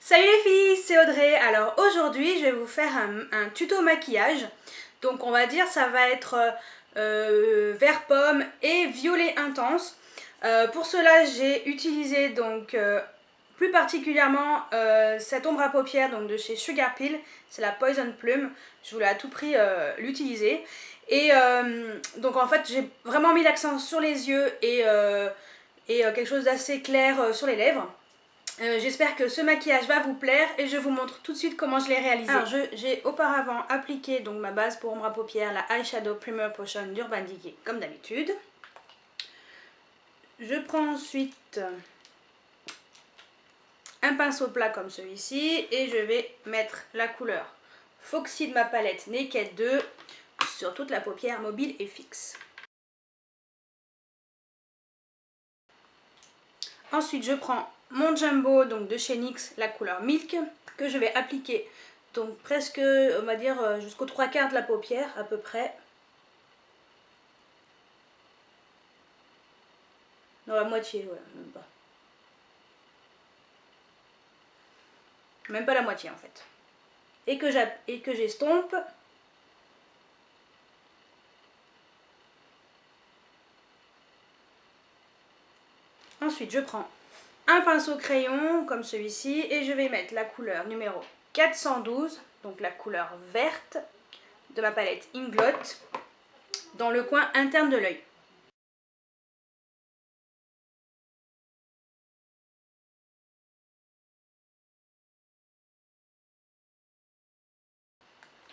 Salut les filles, c'est Audrey. Alors aujourd'hui je vais vous faire un tuto maquillage. Donc on va dire ça va être vert pomme et violet intense. Pour cela j'ai utilisé donc plus particulièrement cette ombre à paupières donc de chez Sugar Pill. C'est la Poison Plum. Je voulais à tout prix l'utiliser. Et donc en fait j'ai vraiment mis l'accent sur les yeux et quelque chose d'assez clair sur les lèvres. J'espère que ce maquillage va vous plaire et je vous montre tout de suite comment je l'ai réalisé. Alors j'ai auparavant appliqué donc ma base pour ombre à paupières, la Eyeshadow Primer Potion d'Urban Decay comme d'habitude. Je prends ensuite un pinceau plat comme celui-ci et je vais mettre la couleur Foxy de ma palette Naked 2 sur toute la paupière mobile et fixe. Ensuite je prends mon Jumbo donc de chez NYX, la couleur Milk, que je vais appliquer donc presque on va dire jusqu'aux 3/4 de la paupière à peu près. Dans la moitié, ouais, même pas. Même pas la moitié en fait. Et que j'estompe. Ensuite je prends un pinceau crayon comme celui-ci et je vais mettre la couleur numéro 412, donc la couleur verte de ma palette Inglot, dans le coin interne de l'œil.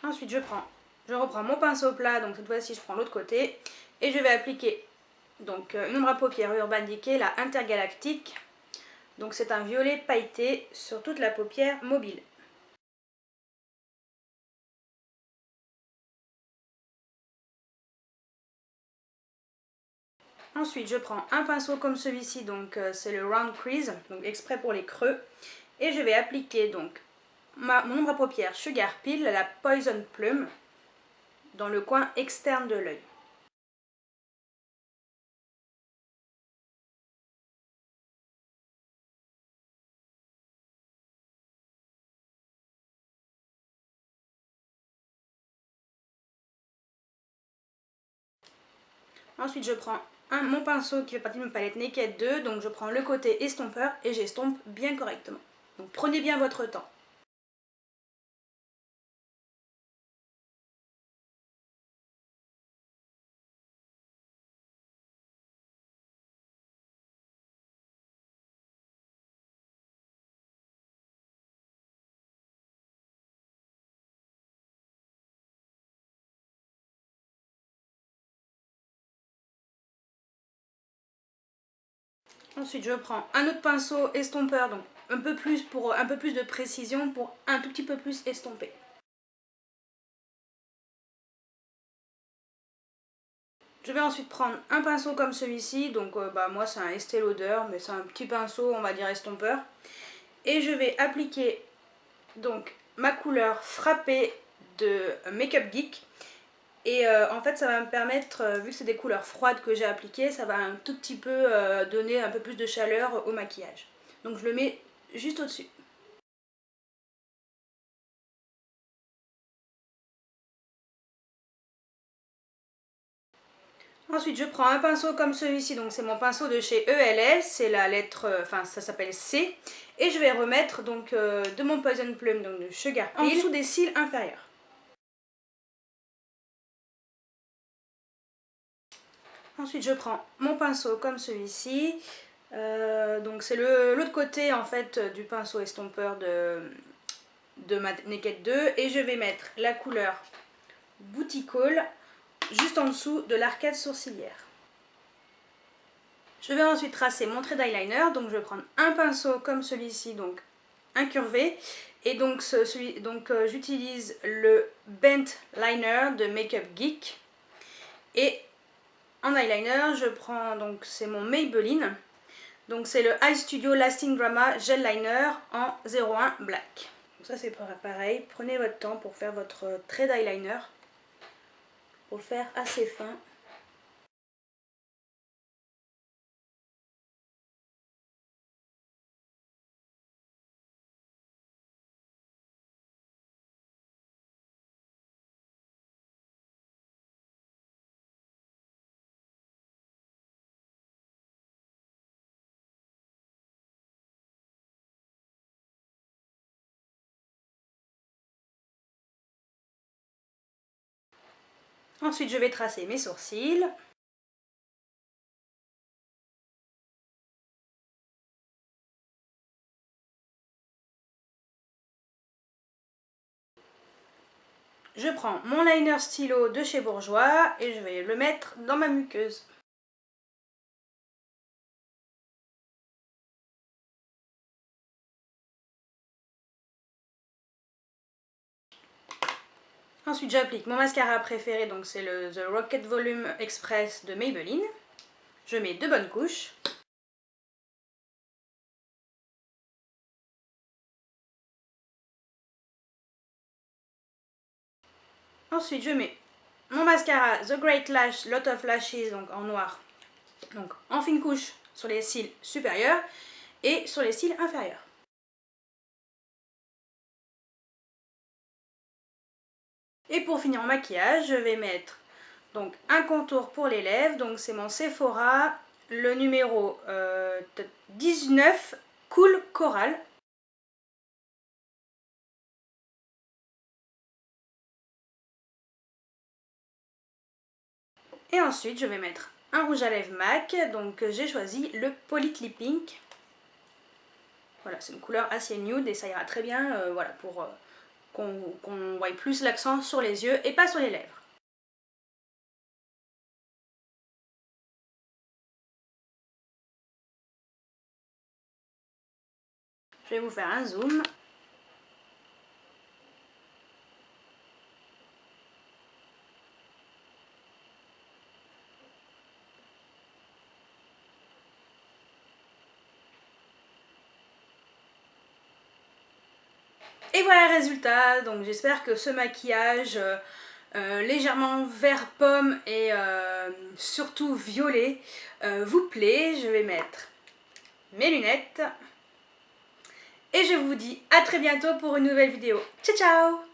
Ensuite je reprends mon pinceau plat, donc cette fois-ci je prends l'autre côté et je vais appliquer donc une ombre à paupières Urban Decay, la Intergalactique. Donc c'est un violet pailleté sur toute la paupière mobile. Ensuite je prends un pinceau comme celui-ci, donc c'est le Round Crease, donc exprès pour les creux. Et je vais appliquer donc mon ombre à paupières Sugar Pill, la Poison Plum, dans le coin externe de l'œil. Ensuite je prends mon pinceau qui fait partie de ma palette Naked 2, donc je prends le côté estompeur et j'estompe bien correctement. Donc prenez bien votre temps. Ensuite je prends un autre pinceau estompeur, donc un peu plus pour un peu plus de précision, pour un tout petit peu plus estomper. Je vais ensuite prendre un pinceau comme celui-ci, donc moi c'est un Estée Lauder, mais c'est un petit pinceau on va dire estompeur. Et je vais appliquer donc ma couleur frappée de Makeup Geek. Et en fait ça va me permettre, vu que c'est des couleurs froides que j'ai appliquées, ça va un tout petit peu donner un peu plus de chaleur au maquillage. Donc je le mets juste au-dessus. Ensuite je prends un pinceau comme celui-ci, donc c'est mon pinceau de chez ELL, c'est la lettre, enfin ça s'appelle C. Et je vais remettre donc de mon Poison Plum, donc de Sugar Pill, en dessous des cils inférieurs. Ensuite je prends mon pinceau comme celui-ci, donc c'est l'autre côté en fait du pinceau estompeur de ma Naked 2 et je vais mettre la couleur Booty Call juste en dessous de l'arcade sourcilière. Je vais ensuite tracer mon trait d'eyeliner, donc je vais prendre un pinceau comme celui-ci, donc incurvé, et donc, j'utilise le Bent Liner de Makeup Geek. Et en eyeliner je prends, donc c'est mon Maybelline, donc c'est le Eye Studio Lasting Drama Gel Liner en 01 Black. Donc ça c'est pareil, prenez votre temps pour faire votre trait d'eyeliner, pour le faire assez fin. Ensuite, je vais tracer mes sourcils. Je prends mon liner stylo de chez Bourjois et je vais le mettre dans ma muqueuse. Ensuite, j'applique mon mascara préféré, donc c'est le The Rocket Volume Express de Maybelline. Je mets 2 bonnes couches. Ensuite, je mets mon mascara The Great Lash Lot of Lashes, donc en noir, donc en fine couche sur les cils supérieurs et sur les cils inférieurs. Et pour finir mon maquillage, je vais mettre donc un contour pour les lèvres, donc c'est mon Sephora, le numéro 19 Cool Coral. Et ensuite, je vais mettre un rouge à lèvres MAC, donc j'ai choisi le Polyclip Pink. Voilà, c'est une couleur assez nude et ça ira très bien voilà, pour qu'on voie plus l'accent sur les yeux et pas sur les lèvres. Je vais vous faire un zoom. Et voilà le résultat, donc j'espère que ce maquillage légèrement vert pomme et surtout violet vous plaît. Je vais mettre mes lunettes et je vous dis à très bientôt pour une nouvelle vidéo. Ciao ciao!